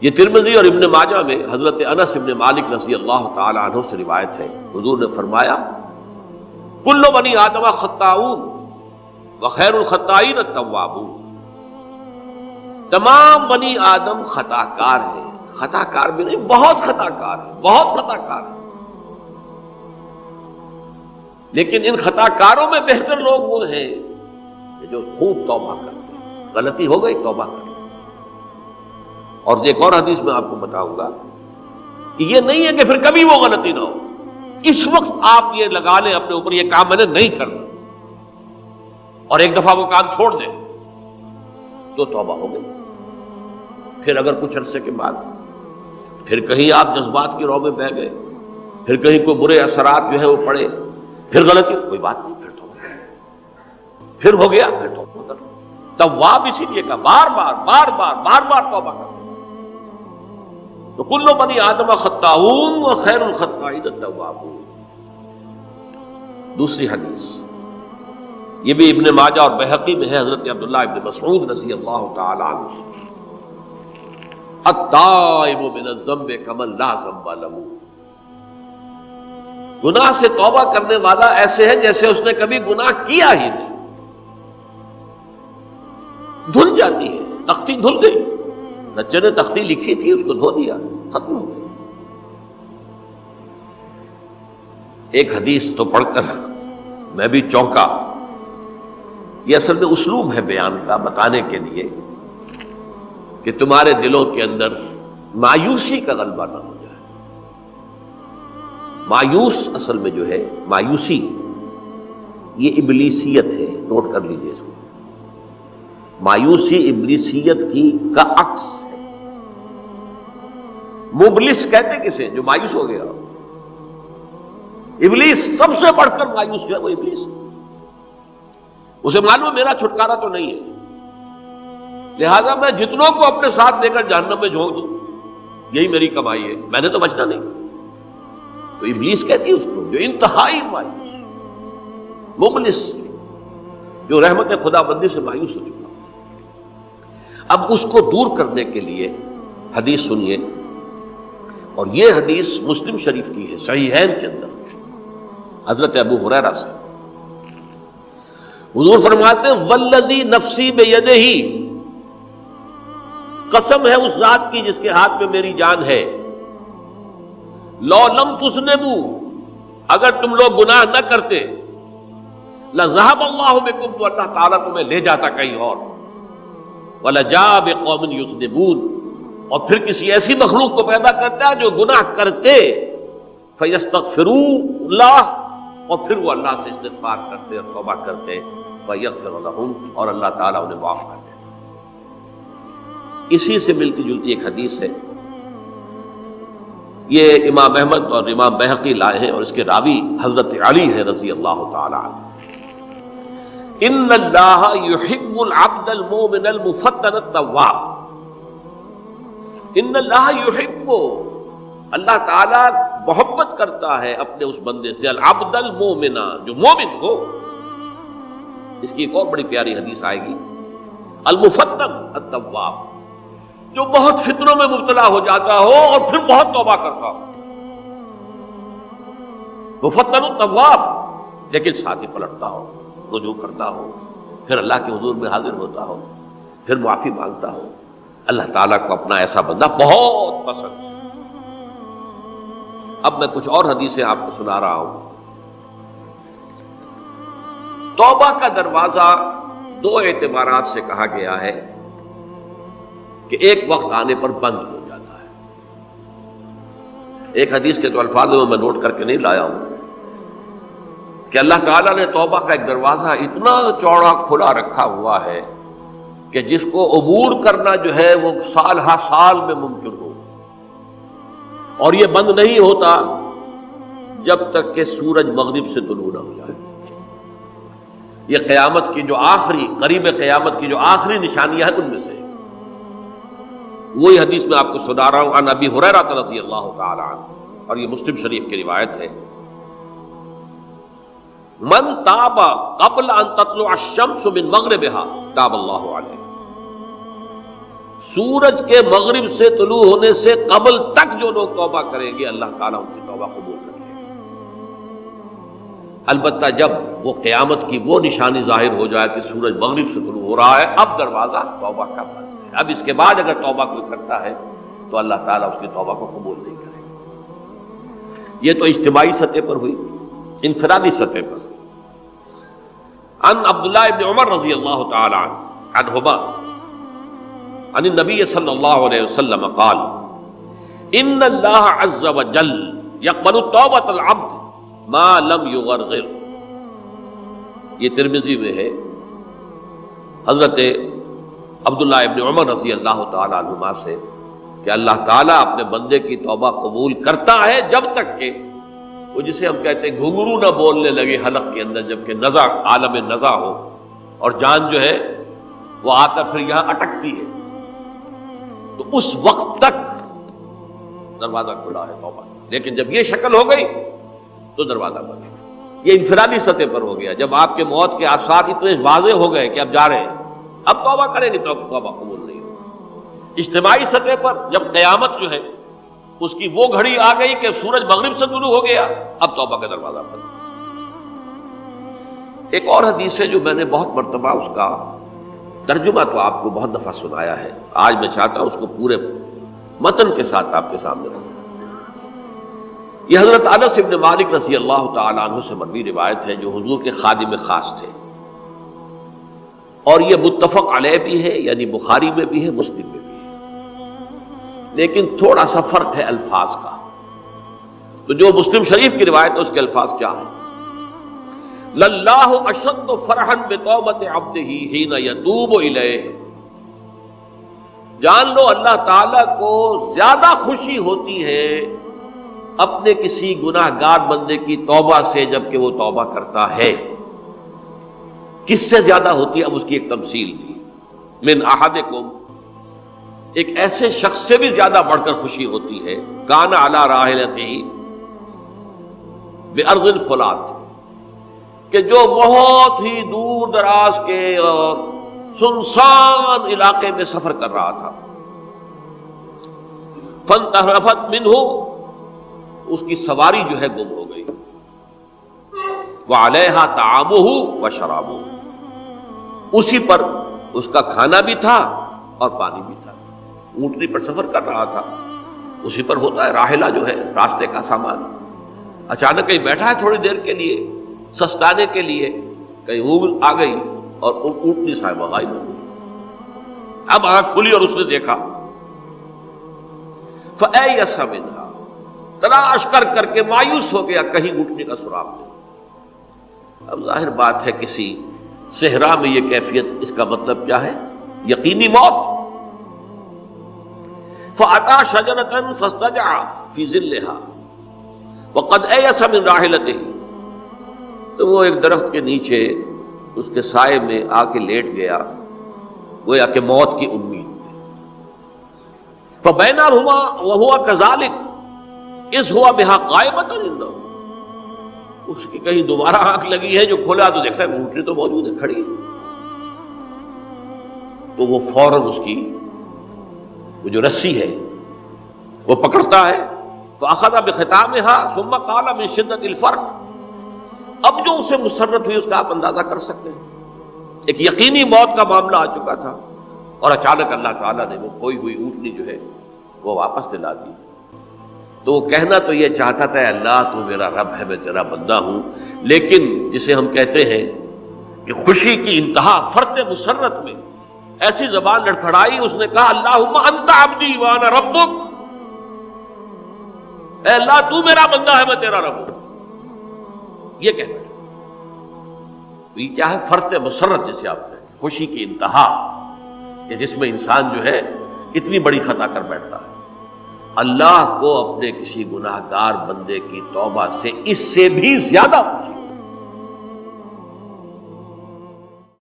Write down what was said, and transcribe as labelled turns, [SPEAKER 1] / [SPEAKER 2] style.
[SPEAKER 1] یہ ترمذی اور ابن ماجہ میں حضرت انس ابن مالک رضی اللہ تعالی عنہ سے روایت ہے، حضور نے فرمایا کل بنی آدم خطاؤون وخیر الخطائین التوابون، تمام بنی آدم خطا کار ہیں، خطا کار بھی نہیں، بہت خطا کار ہیں، بہت خطا کار ہیں، لیکن ان خطا کاروں میں بہتر لوگ وہ ہیں جو خوب توبہ کرتے ہیں، غلطی ہو گئی توبہ کرتے ہیں۔ اور ایک اور حدیث میں آپ کو بتاؤں گا کہ یہ نہیں ہے کہ پھر کبھی وہ غلطی نہ ہو، اس وقت آپ یہ لگا لیں اپنے اوپر یہ کام میں نے نہیں کرنا، اور ایک دفعہ وہ کام چھوڑ دیں تو توبہ ہو گئی۔ پھر اگر کچھ عرصے کے بعد پھر کہیں آپ جذبات کی رو میں بہہ گئے، پھر کہیں کوئی برے اثرات جو ہے وہ پڑے، پھر غلطی، کوئی بات نہیں، پھر توبہ، پھر ہو گیا، پھر توبہ کر۔ تواب اسی لیے کہا بار بار توبہ کر۔ تو کل بنی آدم خطاؤون وخیر الخطائین التوابون۔ دوسری حدیث یہ بھی ابن ماجہ اور بہقی میں ہے، حضرت عبداللہ ابن مسعود رضی اللہ تعالی عنہ، التائب من الذنب کمن لا ذنب له، گناہ سے توبہ کرنے والا ایسے ہے جیسے اس نے کبھی گناہ کیا ہی نہیں۔ دھل جاتی ہے، تختی دھل گئی، بچے نے تختی لکھی تھی اس کو دھو دیا، ختم ہو گئی۔ ایک حدیث تو پڑھ کر میں بھی چونکا، یہ اصل میں اسلوب ہے بیان کا، بتانے کے لیے کہ تمہارے دلوں کے اندر مایوسی کا غلبہ نہ ہو جائے۔ مایوس اصل میں جو ہے مایوسی، یہ ابلیسیت ہے، نوٹ کر لیجئے اس کو۔ مایوسی ابلیسیت کا عکس ہے۔ مبلس کہتے کسے؟ جو مایوس ہو گیا۔ ابلیس سب سے بڑھ کر مایوس جو ہے وہ ابلیس، اسے معلوم ہے میرا چھٹکارا تو نہیں ہے، لہذا میں جتنوں کو اپنے ساتھ لے کر جہنم میں جھونک دوں، یہی میری کمائی ہے، میں نے تو بچنا نہیں۔ تو ابلیس کہتی ہے اس کو جو انتہائی مایوس، مبلس، جو رحمت خدا بندی سے مایوس ہو چکا۔ اب اس کو دور کرنے کے لیے حدیث سنیے، اور یہ حدیث مسلم شریف کی ہے، صحیحین کے اندر، حضرت ابو ہریرہ سے۔ حضور فرماتے ہیں والذی نفسی بیدہ، قسم ہے اس ذات کی جس کے ہاتھ میں میری جان ہے، لو لم تذنبوا، اگر تم لوگ گناہ نہ کرتے، لذهب اللہ بکم، تو اللہ تعالیٰ تمہیں لے جاتا کہیں اور، وَلَجَاءَ بِقَوْمٍ يُذْنِبُونَ، اور پھر کسی ایسی مخلوق کو پیدا کرتا ہے جو گناہ کرتے، فَيَسْتَغْفِرُوا اللَّهَ، اور پھر وہ اللہ سے استغفار کرتے اور توبہ کرتے، فَيَغْفِرُ لَهُمْ، اور اللہ تعالیٰ انہیں معاف کر دیتا۔ اسی سے ملتی جلتی ایک حدیث ہے، یہ امام احمد اور امام بہقی لائے ہیں، اور اس کے راوی حضرت علی ہے رضی اللہ تعالی عنہ۔ ان اللہ یحب العبد المؤمن المفتن التواب، ان اللہ یحب، اللہ تعالی محبت کرتا ہے اپنے اس بندے سے، العبد المؤمن، جو مومن ہو۔ اس کی ایک اور بڑی پیاری حدیث آئے گی، المفتن التواب، جو بہت فتنوں میں مبتلا ہو جاتا ہو اور پھر بہت توبہ کرتا ہو، مفتن التواب، لیکن ساتھ ہی پلٹتا ہو، رجوع کرتا ہو، پھر اللہ کے حضور میں حاضر ہوتا ہو، پھر معافی مانگتا ہو۔ اللہ تعالیٰ کو اپنا ایسا بندہ بہت پسند ہے۔ اب میں کچھ اور حدیثیں آپ کو سنا رہا ہوں۔ توبہ کا دروازہ دو اعتبارات سے کہا گیا ہے کہ ایک وقت آنے پر بند ہو جاتا ہے۔ ایک حدیث کے تو الفاظ میں نوٹ کر کے نہیں لایا ہوں کہ اللہ تعالیٰ نے توبہ کا ایک دروازہ اتنا چوڑا کھلا رکھا ہوا ہے کہ جس کو عبور کرنا جو ہے وہ سال ہا سال میں ممکن ہو، اور یہ بند نہیں ہوتا جب تک کہ سورج مغرب سے طلوع نہ ہو جائے۔ یہ قیامت کی جو آخری، قریب قیامت کی جو آخری نشانیاں ہیں ان میں سے وہی حدیث میں آپ کو سنا رہا ہوں، عن ابی ہریرہ رضی اللہ تعالی عنہ، اور یہ مسلم شریف کی روایت ہے، من تاب قبل ان تطلع الشمس من مغربها تاب اللہ علیہ، سورج کے مغرب سے طلوع ہونے سے قبل تک جو لوگ توبہ کریں گے اللہ تعالیٰ ان کی توبہ قبول کریں گے۔ البتہ جب وہ قیامت کی وہ نشانی ظاہر ہو جائے کہ سورج مغرب سے طلوع ہو رہا ہے، اب دروازہ توبہ کا بند ہے، اب اس کے بعد اگر توبہ کوئی کرتا ہے تو اللہ تعالیٰ اس کی توبہ کو قبول نہیں کرے گا۔ یہ تو اجتماعی سطح پر ہوئی، انفرادی سطح پر۔ عن عبداللہ ابن عمر رضی اللہ تعالی عنہما عن النبی صلی اللہ علیہ وسلم قال ان اللہ عز وجل یقبل توبۃ العبد ما لم یغرغر۔ یہ ترمذی میں ہے، حضرت عبداللہ ابن عمر رضی اللہ تعالی عنہما سے کہ اللہ تعالیٰ اپنے بندے کی توبہ قبول کرتا ہے جب تک کہ وہ جسے ہم کہتے ہیں گھنگرو نہ بولنے لگے حلق کے اندر، جبکہ نزع عالم نزع ہو اور جان جو ہے وہ آ کر پھر یہاں اٹکتی ہے، تو اس وقت تک دروازہ کھلا ہے توبہ۔ لیکن جب یہ شکل ہو گئی تو دروازہ بند۔ یہ انفرادی سطح پر ہو گیا، جب آپ کے موت کے آثار اتنے واضح ہو گئے کہ اب جا رہے ہیں، اب توبہ کریں گے تو توبہ قبول نہیں ہوگی۔ اجتماعی سطح پر جب قیامت جو ہے اس کی وہ گھڑی آ گئی کہ سورج مغرب سے طلوع ہو گیا، اب توبہ کا دروازہ بند۔ ایک اور حدیث ہے جو میں نے بہت مرتبہ اس کا ترجمہ تو آپ کو بہت دفعہ سنایا ہے، آج میں چاہتا ہوں اس کو پورے متن کے ساتھ آپ کے سامنے رکھوں۔ یہ حضرت انس بن مالک رضی اللہ تعالی عنہ سے مروی روایت ہے، جو حضور کے خادم خاص تھے، اور یہ متفق علیہ بھی ہے، یعنی بخاری میں بھی ہے، مسلم میں بھی ہے، لیکن تھوڑا سا فرق ہے الفاظ کا۔ تو جو مسلم شریف کی روایت ہے اس کے الفاظ کیا ہیں؟ للہ اشد فرحا بتوبۃ عبدہ حین یتوب الیہ۔ جان لو اللہ تعالیٰ کو زیادہ خوشی ہوتی ہے اپنے کسی گناہ گار بندے کی توبہ سے جبکہ وہ توبہ کرتا ہے۔ کس سے زیادہ ہوتی ہے؟ اب اس کی ایک تمثیل دی، من احدکم، ایک ایسے شخص سے بھی زیادہ بڑھ کر خوشی ہوتی ہے، کان علی راحلتہ بارض الفلات، کہ جو بہت ہی دور دراز کے اور سنسان علاقے میں سفر کر رہا تھا، فانتحرفت منہ، اس کی سواری جو ہے گم ہو گئی، وعلیہا طعامہ وشرابہ، اسی پر اس کا کھانا بھی تھا اور پانی بھی تھا، اونٹنی پر سفر کر رہا تھا، اسی پر ہوتا ہے راحلہ جو ہے راستے کا سامان، اچانک کہیں بیٹھا ہے تھوڑی دیر کے لیے سستانے کے لیے، کہیں اونگ آ گئی اور اونٹنی صاحبہ غائب ہو گئی۔ اب آنکھ کھلی اور اس نے دیکھا، فَأَيَّسَ مِنْهَا، تلاش کر کر کے مایوس ہو گیا، کہیں اونٹنی کا سراغ نہیں۔ اب ظاہر بات ہے کسی صحرا میں یہ کیفیت، اس کا مطلب کیا ہے؟ یقینی موت۔ فَأَتَى شَجَرَةً فَاسْتَجَعَ فِي ظِلِّهَا وَقَدْ أَيَسَ مِنْ رَاحِلَتِهِ، تو وہ ایک درخت کے نیچے اس کے سائے میں آ کے لیٹ گیا، گویا کہ موت کی امید۔ فَبَيْنَهُمَا وَهُوَ كَذَلِكَ إِذْ هُوَ بِهَا قَائِمَةٌ عِندَهُ، اس کی کہیں دوبارہ آنکھ لگی ہے، جو کھولا تو دیکھتا ہے اونٹنی تو موجود ہے، کھڑی ہے، تو وہ فوراً اس کی وہ جو رسی ہے وہ پکڑتا ہے، فَأَخَذَ بِخِتَامِهَا ثُمَّ قَالَ مِنْ شِدَّةِ الْفَرْقِ، اب جو اسے مسرت ہوئی اس کا آپ اندازہ کر سکتے ہیں، ایک یقینی موت کا معاملہ آ چکا تھا، اور اچانک اللہ تعالیٰ نے وہ کھوئی ہوئی اونٹنی جو ہے وہ واپس دلا دی۔ تو وہ کہنا تو یہ چاہتا تھا، اللہ تو میرا رب ہے، میں تیرا بندہ ہوں، لیکن جسے ہم کہتے ہیں کہ خوشی کی انتہا فرط مسرت میں ایسی زبان لڑکھڑائی، اس نے کہا اللہم انت عبدی وانا ربک، اے اللہ تو میرا بندہ ہے، میں تیرا رب ہوں، یہ کہنا ہے۔ تو یہ کیا ہے؟ فرط مسرت، جسے آپ نے خوشی کی انتہا، کہ جس میں انسان جو ہے اتنی بڑی خطا کر بیٹھتا ہے۔ اللہ کو اپنے کسی گناہ گار بندے کی توبہ سے اس سے بھی زیادہ خوشی